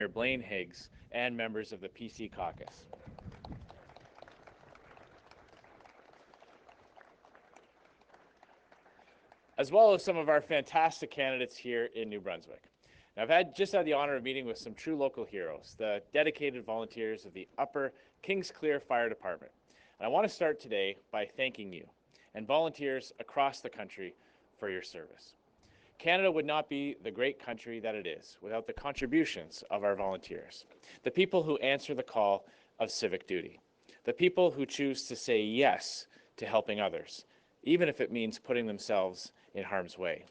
Blaine Higgs, and members of the PC caucus. As well as some of our fantastic candidates here in New Brunswick. Now, I've just had the honor of meeting with some true local heroes, the dedicated volunteers of the Upper Kingsclear Fire Department. And I want to start today by thanking you and volunteers across the country for your service. Canada would not be the great country that it is without the contributions of our volunteers, the people who answer the call of civic duty, the people who choose to say yes to helping others, even if it means putting themselves in harm's way.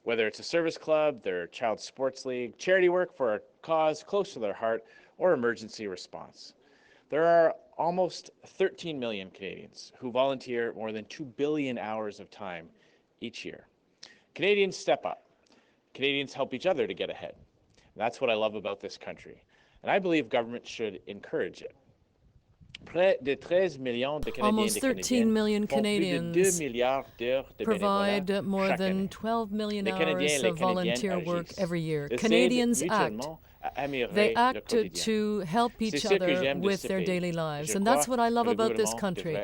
Whether it's a service club, their child's sports league, charity work for a cause close to their heart, or emergency response. There are almost 13 million Canadians who volunteer more than 2 billion hours of time each year. Canadians step up. Canadians help each other to get ahead. And that's what I love about this country. And I believe government should encourage it. Almost 13 million Canadians provide more than 12 million hours of volunteer work every year. Canadians act. They act to help each other with their daily lives. And that's what I love about this country.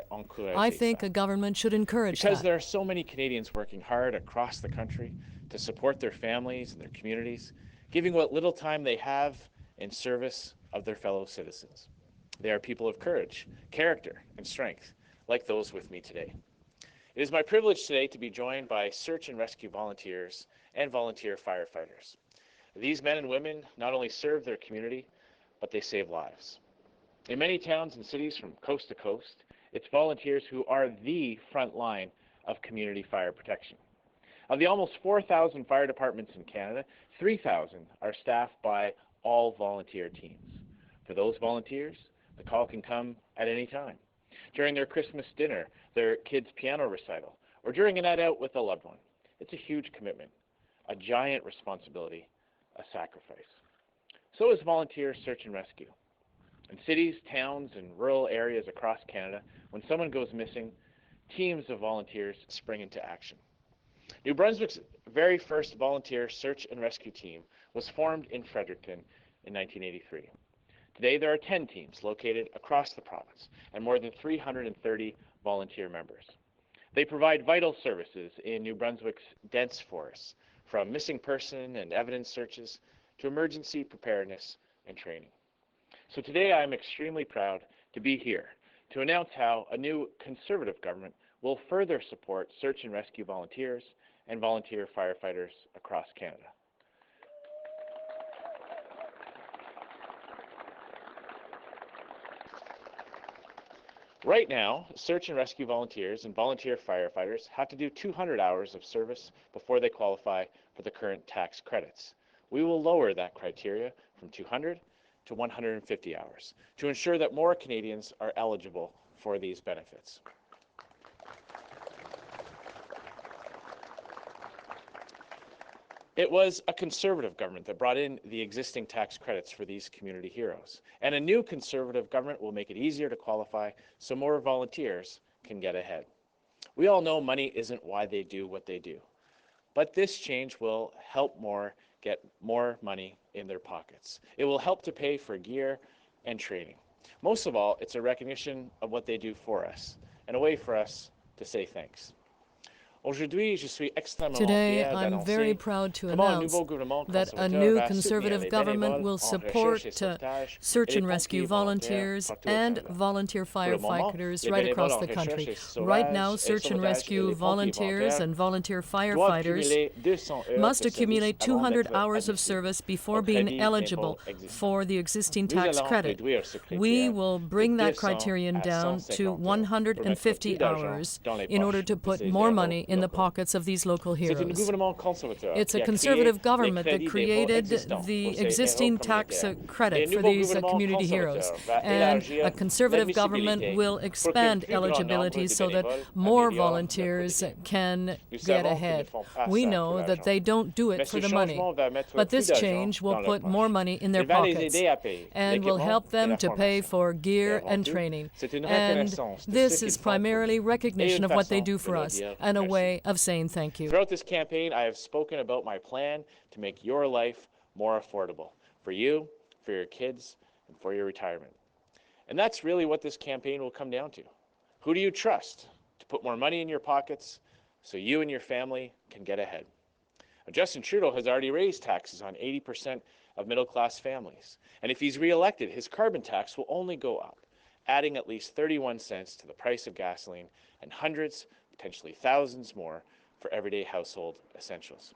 I think a government should encourage that. Because there are so many Canadians working hard across the country to support their families and their communities, giving what little time they have in service of their fellow citizens. They are people of courage, character, and strength, like those with me today. It is my privilege today to be joined by search and rescue volunteers and volunteer firefighters. These men and women not only serve their community, but they save lives. In many towns and cities from coast to coast, it's volunteers who are the front line of community fire protection. Of the almost 4,000 fire departments in Canada, 3,000 are staffed by all volunteer teams. For those volunteers, the call can come at any time. During their Christmas dinner, their kids' piano recital, or during a night out with a loved one. It's a huge commitment, a giant responsibility, a sacrifice. So is volunteer search and rescue. In cities, towns, and rural areas across Canada, when someone goes missing, teams of volunteers spring into action. New Brunswick's very first volunteer search and rescue team was formed in Fredericton in 1983. Today, there are 10 teams located across the province and more than 330 volunteer members. They provide vital services in New Brunswick's dense forests, from missing person and evidence searches to emergency preparedness and training. So today, I am extremely proud to be here to announce how a new Conservative government will further support search and rescue volunteers and volunteer firefighters across Canada. Right now, search and rescue volunteers and volunteer firefighters have to do 200 hours of service before they qualify for the current tax credits. We will lower that criteria from 200 to 150 hours to ensure that more Canadians are eligible for these benefits. It was a Conservative government that brought in the existing tax credits for these community heroes. And a new Conservative government will make it easier to qualify so more volunteers can get ahead. We all know money isn't why they do what they do. But this change will help more get more money in their pockets. It will help to pay for gear and training. Most of all, it's a recognition of what they do for us and a way for us to say thanks. Today, I'm very proud to announce that a new Conservative government will support search and rescue volunteers and volunteer firefighters right across the country. Right now, search and rescue volunteers and volunteer firefighters must accumulate 200 hours of service before being eligible for the existing tax credit. We will bring that criterion down to 150 hours in order to put more money in the pockets of these local heroes. It's a Conservative government that created the existing tax credit for these community heroes. And a Conservative government will expand eligibility so that more volunteers can get ahead. We know that they don't do it for the money, but this change will put more money in their pockets and will help them to pay for gear and training. And this is primarily recognition of what they do for us and a way of saying thank you. Throughout this campaign, I have spoken about my plan to make your life more affordable for you, for your kids, and for your retirement. And that's really what this campaign will come down to. Who do you trust to put more money in your pockets so you and your family can get ahead? Justin Trudeau has already raised taxes on 80% of middle-class families. And if he's re-elected, his carbon tax will only go up, adding at least 31 cents to the price of gasoline and hundreds, potentially thousands more for everyday household essentials.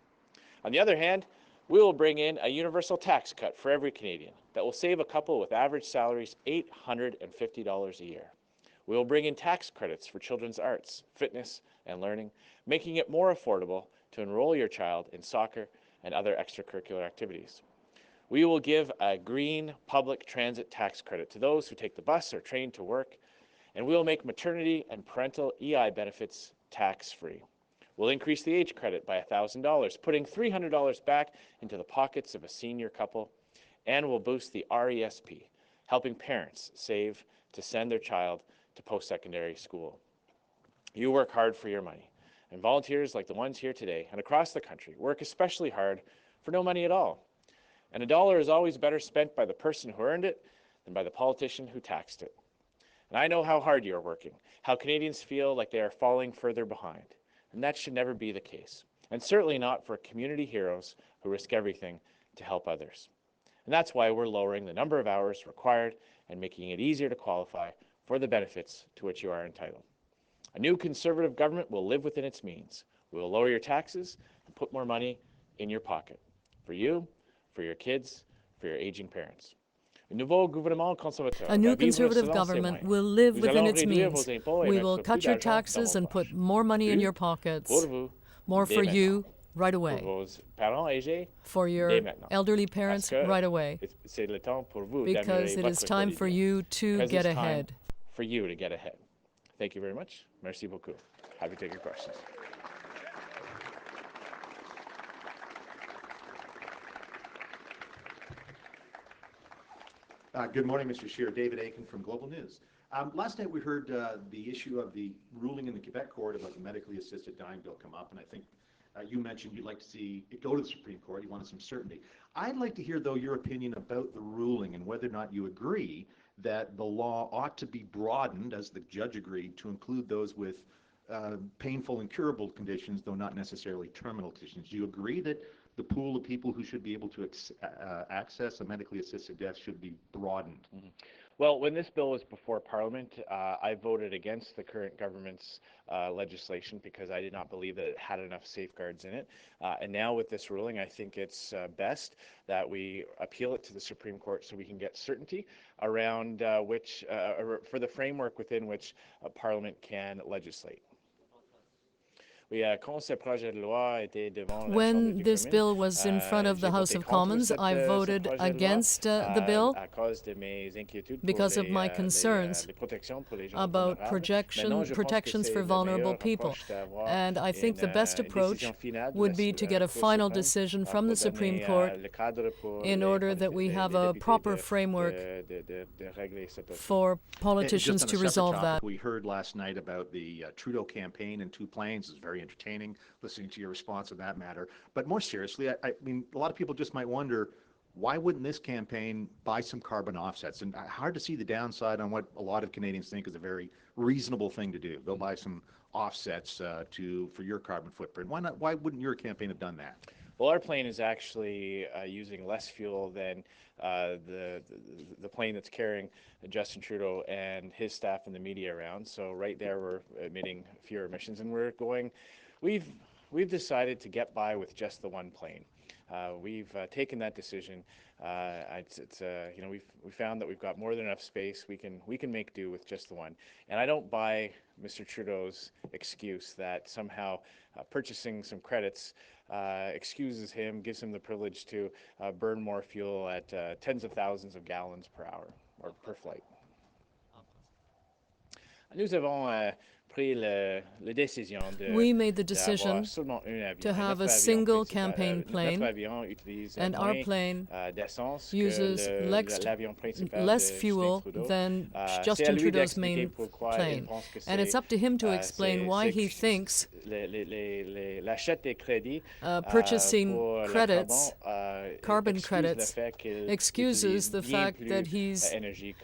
On the other hand, we will bring in a universal tax cut for every Canadian that will save a couple with average salaries $850 a year. We will bring in tax credits for children's arts, fitness, and learning, making it more affordable to enroll your child in soccer and other extracurricular activities. We will give a green public transit tax credit to those who take the bus or train to work, and we will make maternity and parental EI benefits tax-free. We'll increase the age credit by $1,000, putting $300 back into the pockets of a senior couple, and we'll boost the RESP, helping parents save to send their child to post-secondary school. You work hard for your money, and volunteers like the ones here today and across the country work especially hard for no money at all. And a dollar is always better spent by the person who earned it than by the politician who taxed it. And I know how hard you're working, how Canadians feel like they are falling further behind. And that should never be the case. And certainly not for community heroes who risk everything to help others. And that's why we're lowering the number of hours required and making it easier to qualify for the benefits to which you are entitled. A new Conservative government will live within its means. We will lower your taxes and put more money in your pocket. For you, for your kids, for your aging parents. A new Conservative government will live within its means. We will cut your taxes and put more money in your pockets. More for you right away. For your elderly parents right away. Because it is time for you to get ahead. For you to get ahead. Thank you very much. Merci beaucoup. Happy to take your questions. Good morning, Mr. Scheer. David Aiken from Global News. Last night we heard the issue of the ruling in the Quebec court about the medically assisted dying bill come up, and I think you mentioned you'd like to see it go to the Supreme Court. You wanted some certainty. I'd like to hear, though, your opinion about the ruling and whether or not you agree that the law ought to be broadened, as the judge agreed, to include those with painful and curable conditions, though not necessarily terminal conditions. Do you agree that the pool of people who should be able to access a medically assisted death should be broadened? Mm-hmm. Well, when this bill was before Parliament, I voted against the current government's legislation because I did not believe that it had enough safeguards in it. And now with this ruling, I think it's best that we appeal it to the Supreme Court so we can get certainty around for the framework within which Parliament can legislate. When this bill was in front of the House of Commons, I voted against the bill because of my concerns about protections for vulnerable people. And I think the best approach would be to get a final decision from the Supreme Court in order that we have a proper framework for politicians to resolve that. We heard last night about the Trudeau campaign in two planes. It's very entertaining listening to your response on that matter. But more seriously, I mean, a lot of people just might wonder, why wouldn't this campaign buy some carbon offsets? And hard to see the downside on what a lot of Canadians think is a very reasonable thing to do. Go buy some offsets for your carbon footprint. Why not? Why wouldn't your campaign have done that? Well, our plane is actually using less fuel than the plane that's carrying Justin Trudeau and his staff and the media around. So right there, we're emitting fewer emissions, and we've decided to get by with just the one plane. We've taken that decision. We found that we've got more than enough space. We can make do with just the one. And I don't buy Mr. Trudeau's excuse that somehow purchasing some credits excuses him, gives him the privilege to burn more fuel at tens of thousands of gallons per hour or per flight. Nous avons pris la décision we made the decision to have a single campaign plane, and our plane uses less fuel than Justin Trudeau's main plane. And it's up to him to explain why he thinks purchasing credits, carbon credits, excuses the fact that he's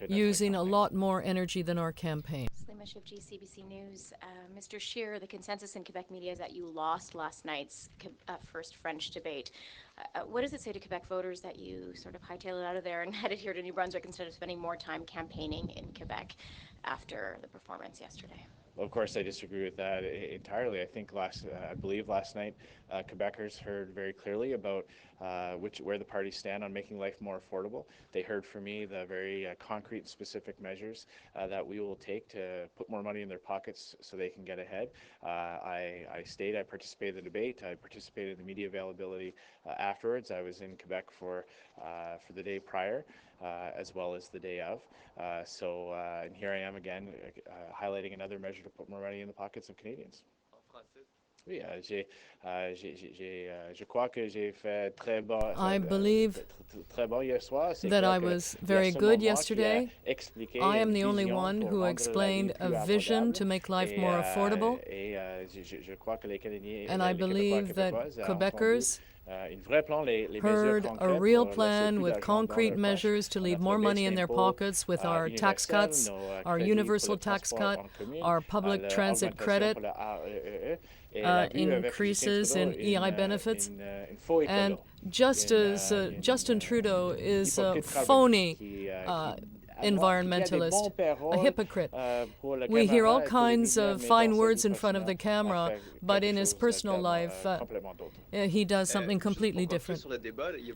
using a lot more energy than our campaign. CBC News. Mr. Scheer, the consensus in Quebec media is that you lost last night's first French debate. What does it say to Quebec voters that you sort of hightailed it out of there and headed here to New Brunswick instead of spending more time campaigning in Quebec after the performance yesterday? Well, of course, I disagree with that entirely. I think I believe last night, Quebecers heard very clearly about where the parties stand on making life more affordable. They heard from me the very concrete and specific measures that we will take to put more money in their pockets so they can get ahead. I participated in the debate. I participated in the media availability afterwards. I was in Quebec for the day prior, as well as the day of. And here I am again, highlighting another measure to put more money in the pockets of Canadians. Oui, je crois que j'ai fait très bon. I believe that I was very good yesterday. I am the only one who explained a vision to make life more affordable. And I believe that Quebecers heard a real plan with concrete measures to leave more money in their pockets with our tax cuts, our universal tax cut, our public transit credit, increases in EI benefits. And just as Justin Trudeau is a phony environmentalist, a hypocrite. We hear all kinds of fine words in front of the camera, but in his personal life, he does something completely different.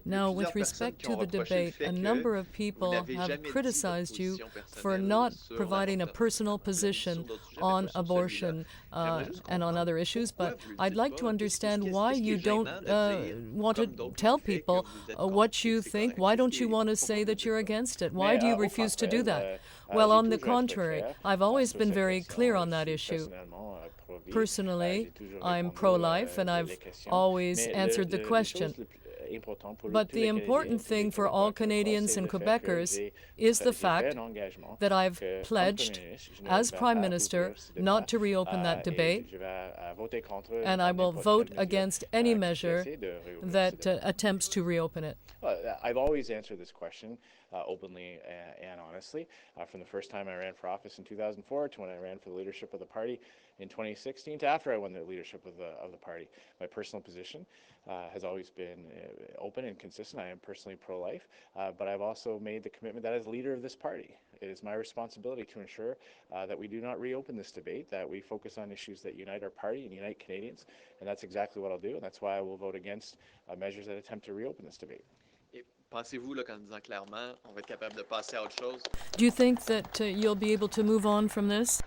Now, with respect to the debate, a number of people have criticized you for not providing a personal position on abortion and on other issues, but I'd like to understand why you don't want to tell people what you think. Why don't you want to say that you're against it? Why do you refuse to do that? Well, on the contrary, I've always been very clear on that issue. Personally, I'm pro-life, and I've always answered the question. But the important thing for all Canadians and Quebecers is the fact that I've pledged, as Prime Minister, not to reopen that debate, and I will vote against any measure that attempts to reopen it. I've always answered this question openly and honestly, from the first time I ran for office in 2004 to when I ran for the leadership of the party in 2016 to after I won the leadership of the party. My personal position has always been open and consistent. I am personally pro-life, but I've also made the commitment that as leader of this party, it is my responsibility to ensure that we do not reopen this debate, that we focus on issues that unite our party and unite Canadians, and that's exactly what I'll do, and that's why I will vote against measures that attempt to reopen this debate. Do you think that you'll be able to move on from this?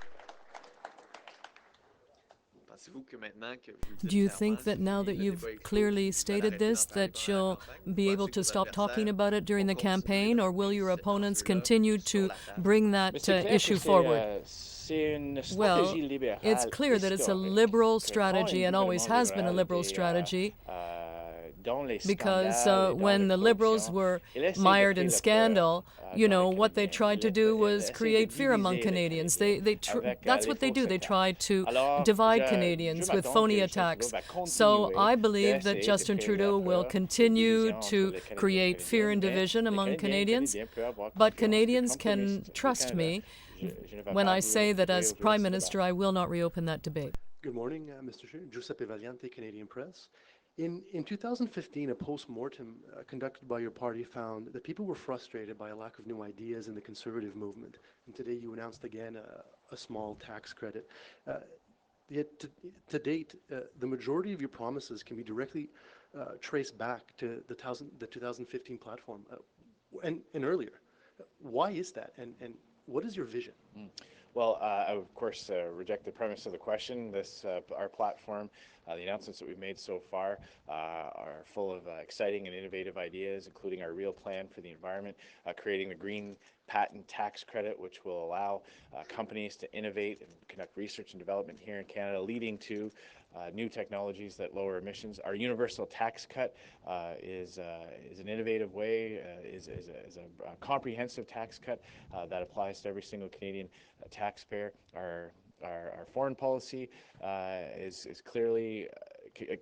Do you think that now that you've clearly stated this, that you'll be able to stop talking about it during the campaign, or will your opponents continue to bring that issue forward? Well, it's clear that it's a liberal strategy and always has been a liberal strategy, because when the Liberals were mired in scandal, what they tried to do was create fear among Canadians. That's what they do. They try to divide Canadians with phony attacks. So I believe that Justin Trudeau will continue to create fear and division among Canadians, but Canadians can trust me when I say that as Prime Minister, I will not reopen that debate. Good morning, Mr. Scheer. Giuseppe Valiante, Canadian Press. In 2015, a post-mortem conducted by your party found that people were frustrated by a lack of new ideas in the conservative movement. And today you announced again a small tax credit. Yet to date, the majority of your promises can be directly traced back to the 2015 platform and earlier. Why is that? And what is your vision? Well, I of course reject the premise of the question. Our platform, the announcements that we've made so far are full of exciting and innovative ideas, including our real plan for the environment, creating the green patent tax credit, which will allow companies to innovate and conduct research and development here in Canada, leading to new technologies that lower emissions. Our universal tax cut is an innovative way, is a comprehensive tax cut that applies to every single Canadian taxpayer. Our foreign policy is clearly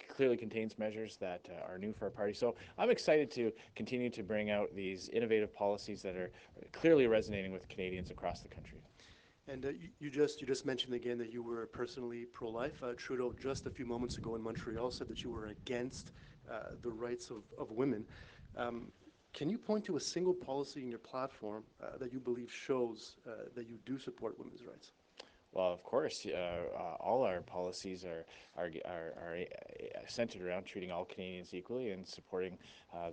clearly contains measures that are new for our party. So I'm excited to continue to bring out these innovative policies that are clearly resonating with Canadians across the country. And you just mentioned again that you were personally pro-life. Trudeau just a few moments ago in Montreal said that you were against the rights of women. Can you point to a single policy in your platform that you believe shows that you do support women's rights? Well, of course, all our policies are centered around treating all Canadians equally and supporting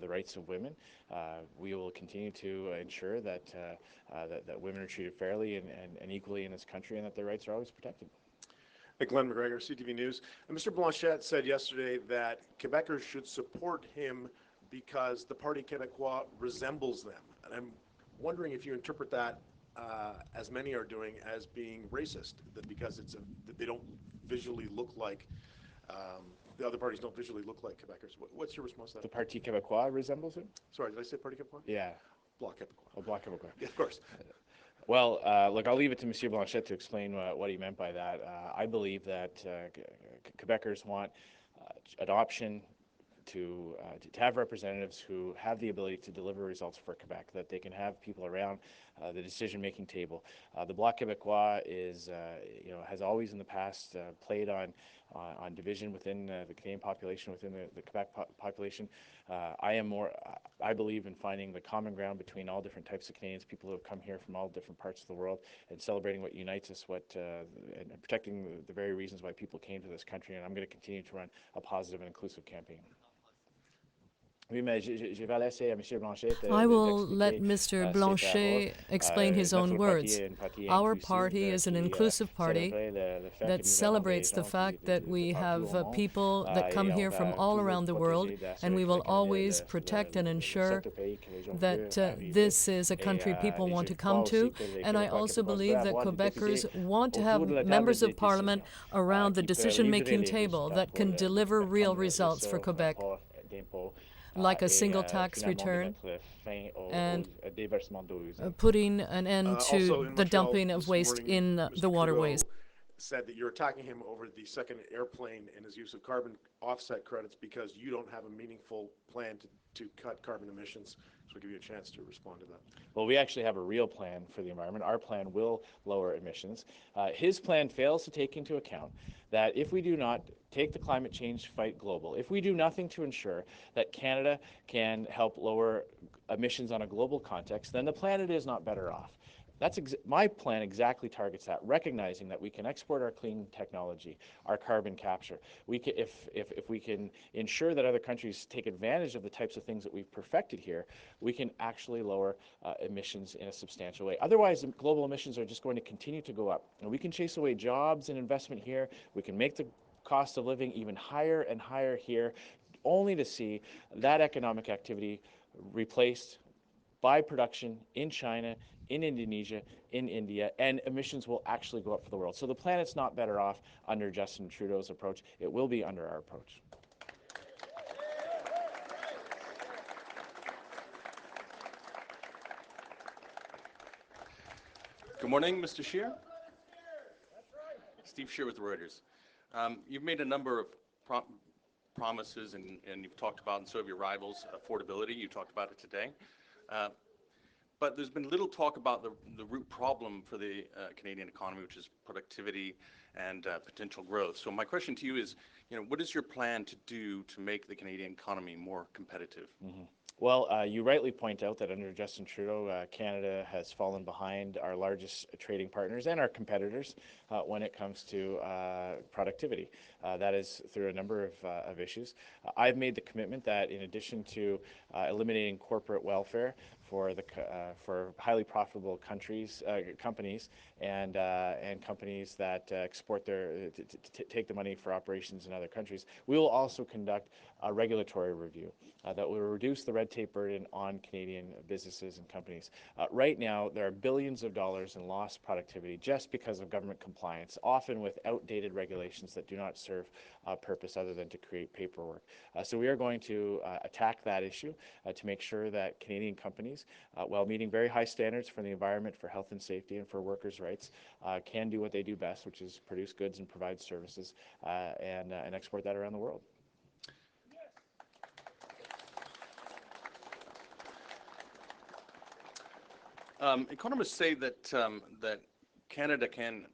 the rights of women. We will continue to ensure that that women are treated fairly and equally in this country, and that their rights are always protected. Glenn McGregor, CTV News. And Mr. Blanchet said yesterday that Quebecers should support him because the Parti Québécois resembles them. And I'm wondering if you interpret that as many are doing, as being racist, that because that they don't visually look like, the other parties don't visually look like Quebecers. What's your response to that? The Parti Québécois resembles him? Sorry, did I say Parti Québécois? Yeah. Bloc Québécois. Oh, Bloc Québécois. Yeah, of course. Well, look, I'll leave it to Monsieur Blanchet to explain what he meant by that. I believe that Quebecers want an option to have representatives who have the ability to deliver results for Quebec, that they can have people around the decision-making table. The Bloc Québécois is, has always in the past played on division within the Canadian population, within the Quebec population. I believe in finding the common ground between all different types of Canadians, people who have come here from all different parts of the world, and celebrating what unites us, and protecting the very reasons why people came to this country. And I'm going to continue to run a positive and inclusive campaign. I will let Mr. Blanchet explain his own words. Our party is an inclusive party that celebrates the fact that we have people that come here from all around the world, and we will always protect and ensure that this is a country people want to come to. And I also believe that Quebecers want to have members of Parliament around the decision-making table that can deliver real results for Quebec, like a single tax return and putting an end to the dumping of waste in the waterways. Said that you're attacking him over the second airplane and his use of carbon offset credits because you don't have a meaningful plan to cut carbon emissions. So I'll give you a chance to respond to that. Well, we actually have a real plan for the environment. Our plan will lower emissions. His plan fails to take into account that if we do not take the climate change fight global, if we do nothing to ensure that Canada can help lower emissions on a global context, then the planet is not better off. My plan exactly targets that, recognizing that we can export our clean technology, our carbon capture. If we can ensure that other countries take advantage of the types of things that we've perfected here, we can actually lower emissions in a substantial way. Otherwise, global emissions are just going to continue to go up. And we can chase away jobs and investment here. We can make the cost of living even higher and higher here, only to see that economic activity replaced by production in China, in Indonesia, in India, and emissions will actually go up for the world. So the planet's not better off under Justin Trudeau's approach. It will be under our approach. Good morning, Mr. Scheer. Steve Scheer with Reuters. You've made a number of promises, and you've talked about, and so have your rivals, affordability. You talked about it today. But there's been little talk about the root problem for the Canadian economy, which is productivity and potential growth. So my question to you is, what is your plan to do to make the Canadian economy more competitive? Mm-hmm. Well, you rightly point out that under Justin Trudeau, Canada has fallen behind our largest trading partners and our competitors when it comes to productivity. That is through a number of issues. I've made the commitment that in addition to eliminating corporate welfare, for highly profitable companies and companies that export take the money for operations in other countries. We will also conduct a regulatory review that will reduce the red tape burden on Canadian businesses and companies. Right now, there are billions of dollars in lost productivity just because of government compliance, often with outdated regulations that do not serve a purpose other than to create paperwork. So we are going to attack that issue to make sure that Canadian companies, while meeting very high standards for the environment, for health and safety, and for workers' rights, can do what they do best, which is produce goods and provide services and export that around the world. Economists say that that Canada can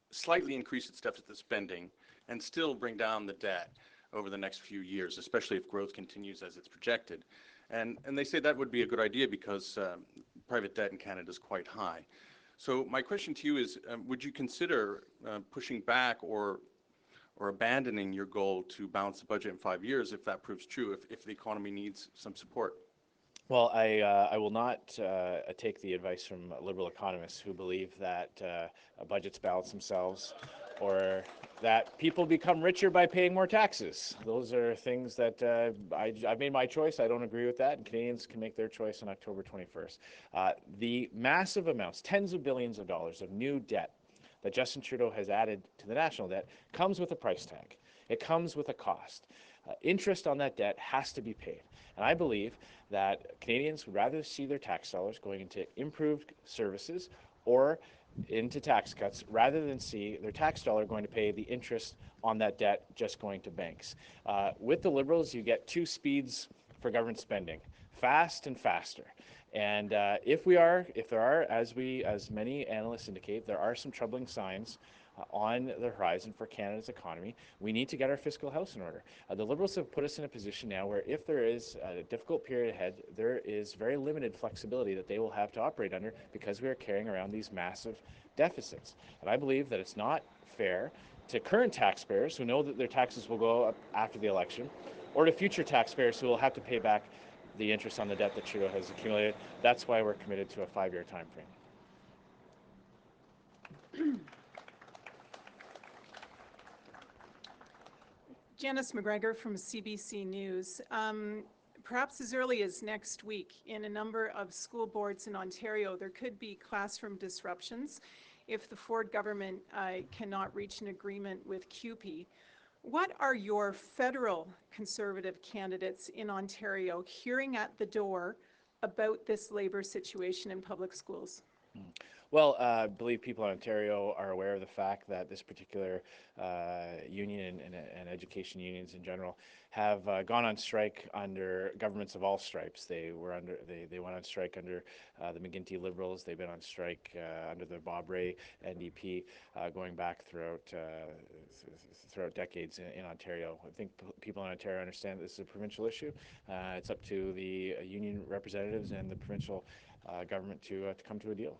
slightly increase its deficit spending and still bring down the debt over the next few years, especially if growth continues as it's projected. And they say that would be a good idea because private debt in Canada is quite high. So my question to you is, would you consider pushing back or abandoning your goal to balance the budget in 5 years if that proves true, if the economy needs some support? Well, I will not take the advice from liberal economists who believe that budgets balance themselves or that people become richer by paying more taxes. Those are things that I've made my choice. I don't agree with that, and Canadians can make their choice on October 21st. The massive amounts, tens of billions of dollars of new debt that Justin Trudeau has added to the national debt comes with a price tag. It comes with a cost. Interest on that debt has to be paid. And I believe that Canadians would rather see their tax dollars going into improved services or into tax cuts rather than see their tax dollar going to pay the interest on that debt just going to banks. With the Liberals, you get two speeds for government spending, fast and faster. And if there are, as many analysts indicate, there are some troubling signs on the horizon for Canada's economy, we need to get our fiscal house in order. The Liberals have put us in a position now where if there is a difficult period ahead, there is very limited flexibility that they will have to operate under because we are carrying around these massive deficits. And I believe that it's not fair to current taxpayers who know that their taxes will go up after the election, or to future taxpayers who will have to pay back the interest on the debt that Trudeau has accumulated. That's why we're committed to a 5-year time frame. Janice McGregor from CBC News. Perhaps as early as next week, in a number of school boards in Ontario, there could be classroom disruptions if the Ford government cannot reach an agreement with CUPE. What are your federal Conservative candidates in Ontario hearing at the door about this labour situation in public schools? Well, I believe people in Ontario are aware of the fact that this particular union and education unions in general have gone on strike under governments of all stripes. They went on strike under the McGuinty Liberals. They've been on strike under the Bob Rae NDP going back throughout decades in Ontario. I think people in Ontario understand this is a provincial issue. It's up to the union representatives and the provincial government to come to a deal.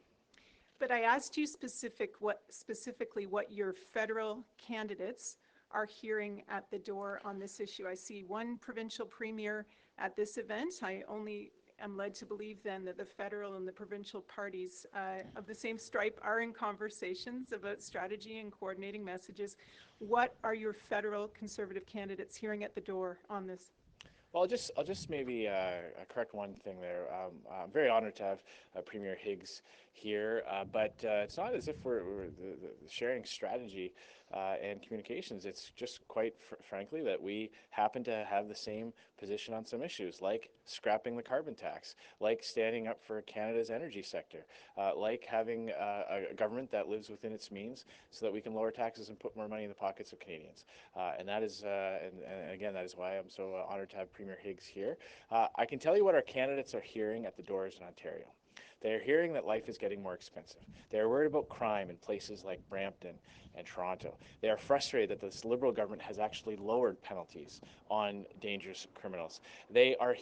But I asked you specifically what your federal candidates are hearing at the door on this issue. I see one provincial premier at this event. I only am led to believe then that the federal and the provincial parties of the same stripe are in conversations about strategy and coordinating messages. What are your federal Conservative candidates hearing at the door on this? Well, I'll just maybe correct one thing there. I'm very honored to have Premier Higgs here, but it's not as if we're sharing strategy and communications. It's just quite frankly that we happen to have the same position on some issues, like scrapping the carbon tax, like standing up for Canada's energy sector, like having a government that lives within its means so that we can lower taxes and put more money in the pockets of Canadians. And that is, and again, that is why I'm so honored to have Premier Higgs here. I can tell you what our candidates are hearing at the doors in Ontario. They're hearing that life is getting more expensive. They're worried about crime in places like Brampton and Toronto. They are frustrated that this Liberal government has actually lowered penalties on dangerous criminals. They are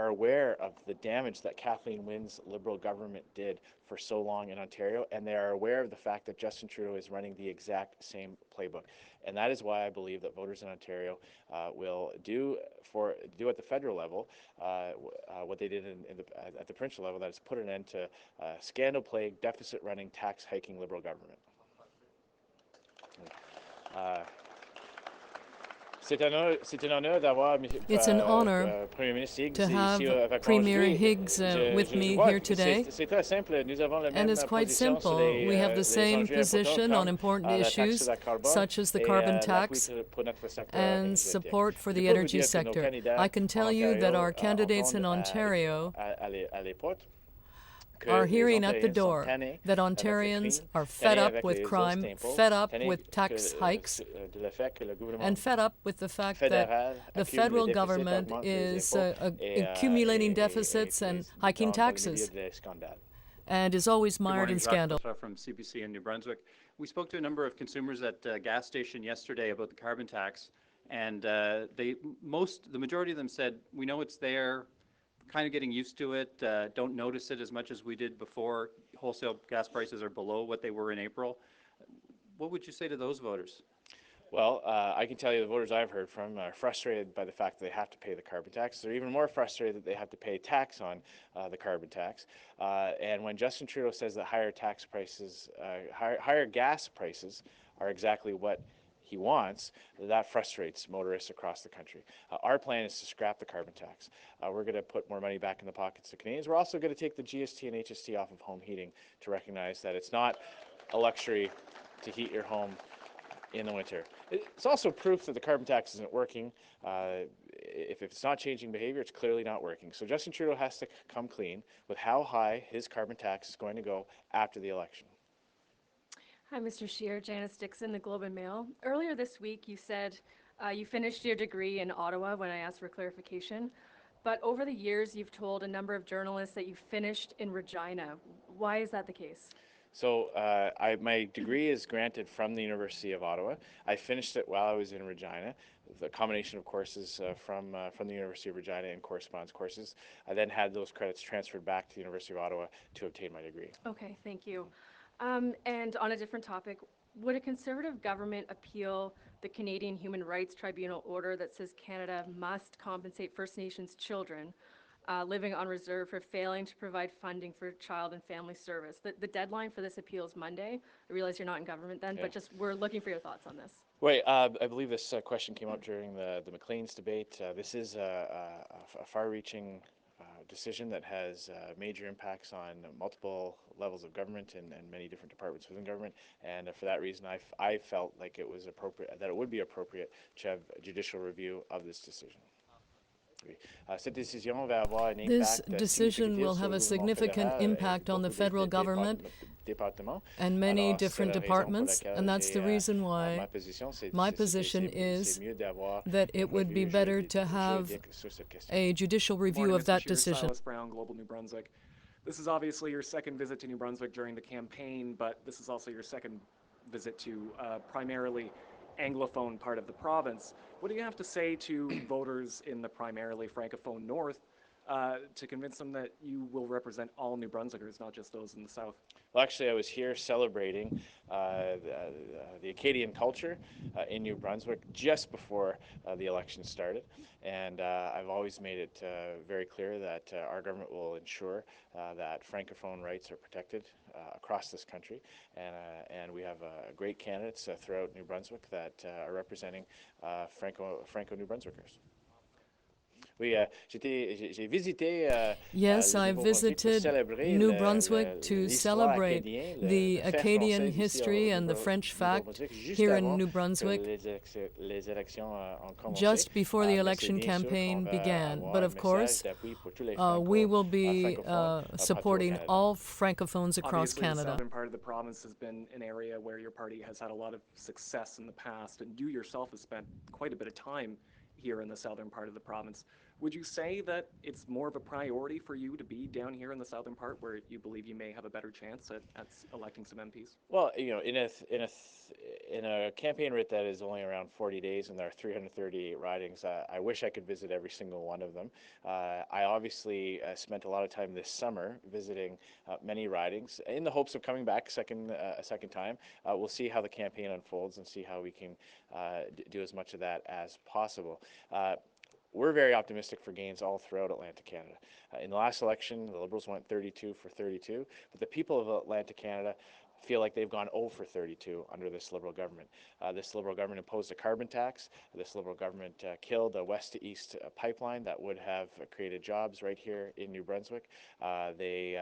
aware of the damage that Kathleen Wynne's Liberal government did for so long in Ontario, and they are aware of the fact that Justin Trudeau is running the exact same playbook. And that is why I believe that voters in Ontario will do at the federal level what they did at the provincial level, that is put an end to scandal-plagued, deficit-running, tax-hiking Liberal government. It's an honor to have Premier Higgs with me here today. And it's quite simple. We have the same position on important issues such as the carbon tax and support for the energy sector. I can tell you that our candidates in Ontario are hearing at the door that Ontarians are fed up with crime, fed up with tax hikes, and fed up with the fact that the federal government is accumulating deficits and hiking taxes, and is always mired in scandal. From CBC in New Brunswick. We spoke to a number of consumers at a gas station yesterday about the carbon tax, and the majority of them said, we know it's there, kind of getting used to it, don't notice it as much as we did before. Wholesale gas prices are below what they were in April. What would you say to those voters? Well, I can tell you the voters I've heard from are frustrated by the fact that they have to pay the carbon tax. They're even more frustrated that they have to pay tax on the carbon tax. And when Justin Trudeau says that higher gas prices are exactly what he wants, that frustrates motorists across the country. Our plan is to scrap the carbon tax. We're going to put more money back in the pockets of Canadians. We're also going to take the GST and HST off of home heating to recognize that it's not a luxury to heat your home in the winter. It's also proof that the carbon tax isn't working. If it's not changing behavior, it's clearly not working. So Justin Trudeau has to come clean with how high his carbon tax is going to go after the election. Hi, Mr. Scheer. Janice Dixon, the Globe and Mail. Earlier this week, you said you finished your degree in Ottawa when I asked for clarification. But over the years, you've told a number of journalists that you finished in Regina. Why is that the case? So my degree is granted from the University of Ottawa. I finished it while I was in Regina, the combination of courses from the University of Regina and correspondence courses. I then had those credits transferred back to the University of Ottawa to obtain my degree. Okay, thank you. And on a different topic, would a Conservative government appeal the Canadian Human Rights Tribunal order that says Canada must compensate First Nations children living on reserve for failing to provide funding for child and family service? The deadline for this appeal is Monday. I realize you're not in government then, but just we're looking for your thoughts on this. Wait, I believe this question came up during the Maclean's debate. This is a far-reaching decision that has major impacts on multiple levels of government and many different departments within government, and for that reason I felt like it was appropriate, that it would be appropriate to have a judicial review of this decision. This decision will have a significant impact on the federal government and many different departments, and that's the reason why my position is that it would be better to have a judicial review of that decision. Silas Brown, Global New Brunswick. This is obviously your second visit to New Brunswick during the campaign, but this is also your second visit to primarily Anglophone part of the province. What do you have to say to voters in the primarily Francophone North to convince them that you will represent all New Brunswickers, not just those in the South? Well, actually, I was here celebrating the Acadian culture in New Brunswick just before the election started, and I've always made it very clear that our government will ensure that Francophone rights are protected across this country, and we have great candidates throughout New Brunswick that are representing Franco New Brunswickers. Yes, I visited New Brunswick to celebrate the Acadian history and the French fact here in New Brunswick just before the election campaign began. But of course, we will be supporting all Francophones across Canada. The southern part of the province has been an area where your party has had a lot of success in the past, and you yourself have spent quite a bit of time here in the southern part of the province. Would you say that it's more of a priority for you to be down here in the southern part where you believe you may have a better chance at electing some MPs? Well, in a campaign writ that is only around 40 days and there are 338 ridings, I wish I could visit every single one of them. I obviously spent a lot of time this summer visiting many ridings in the hopes of coming back a second time. We'll see how the campaign unfolds and see how we can do as much of that as possible. We're very optimistic for gains all throughout Atlantic Canada. In the last election, the Liberals went 32 for 32, but the people of Atlantic Canada feel like they've gone 0 for 32 under this Liberal government. This Liberal government imposed a carbon tax. This Liberal government killed a west to east pipeline that would have created jobs right here in New Brunswick. They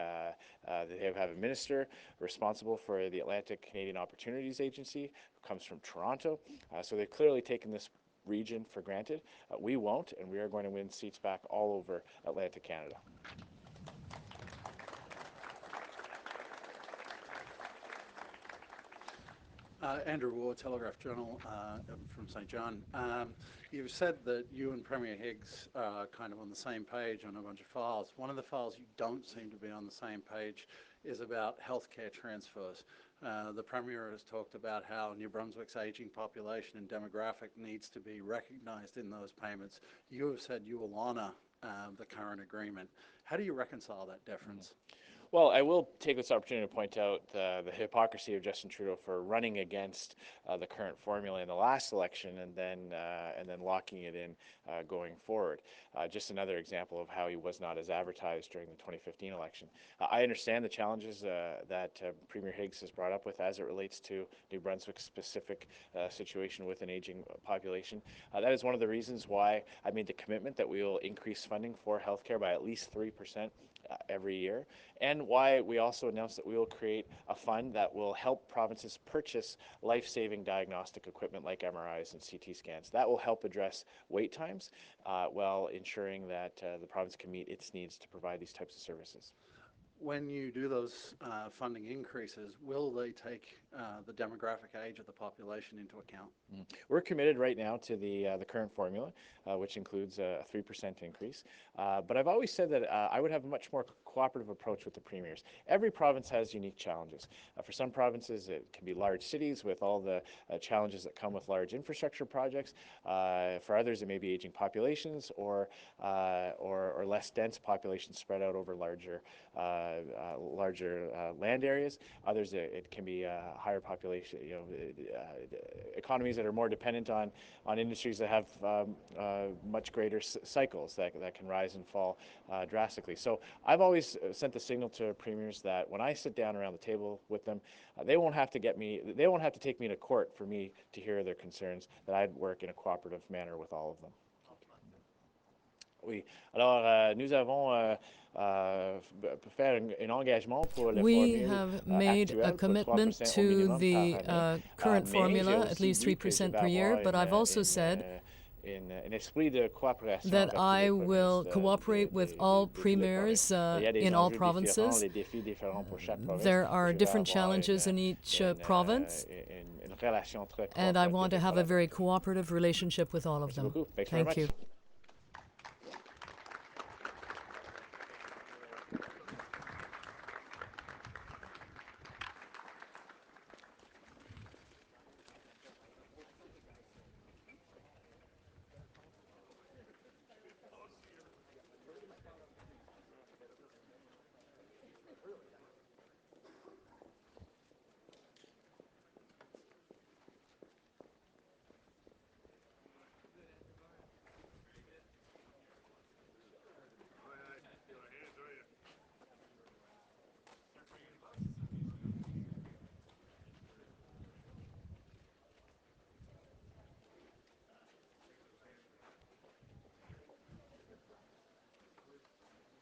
have a minister responsible for the Atlantic Canadian Opportunities Agency, who comes from Toronto. So they've clearly taken this region for granted. We won't, and we are going to win seats back all over Atlantic Canada. Andrew Ward, Telegraph Journal from St. John. You've said that you and Premier Higgs are kind of on the same page on a bunch of files. One of the files you don't seem to be on the same page is about healthcare transfers. The Premier has talked about how New Brunswick's aging population and demographic needs to be recognized in those payments. You have said you will honor the current agreement. How do you reconcile that difference? Well, I will take this opportunity to point out the hypocrisy of Justin Trudeau for running against the current formula in the last election and then locking it in going forward. Just another example of how he was not as advertised during the 2015 election. I understand the challenges that Premier Higgs has brought up with as it relates to New Brunswick's specific situation with an aging population. That is one of the reasons why I made the commitment that we will increase funding for healthcare by at least 3% every year, and why we also announced that we will create a fund that will help provinces purchase life-saving diagnostic equipment like MRIs and CT scans. That will help address wait times while ensuring that the province can meet its needs to provide these types of services. When you do those funding increases, will they take the demographic age of the population into account? We're committed right now to the current formula, which includes a 3% increase. But I've always said that I would have a much more cooperative approach with the premiers. Every province has unique challenges. For some provinces, it can be large cities with all the challenges that come with large infrastructure projects. For others, it may be aging populations or less dense populations spread out over larger land areas. Others, it can be higher population, economies that are more dependent on industries that have much greater cycles that can rise and fall drastically. So I've always sent the signal to premiers that when I sit down around the table with them, they won't have to take me to court for me to hear their concerns, that I'd work in a cooperative manner with all of them. Oui. Alors, nous avons fait un engagement pour le We have made a commitment to the current formula, at least 3% per year, but I've also said that I will cooperate with all premiers in all provinces. There are different challenges in each province, and I want to have a very cooperative relationship with all of them. Thank you.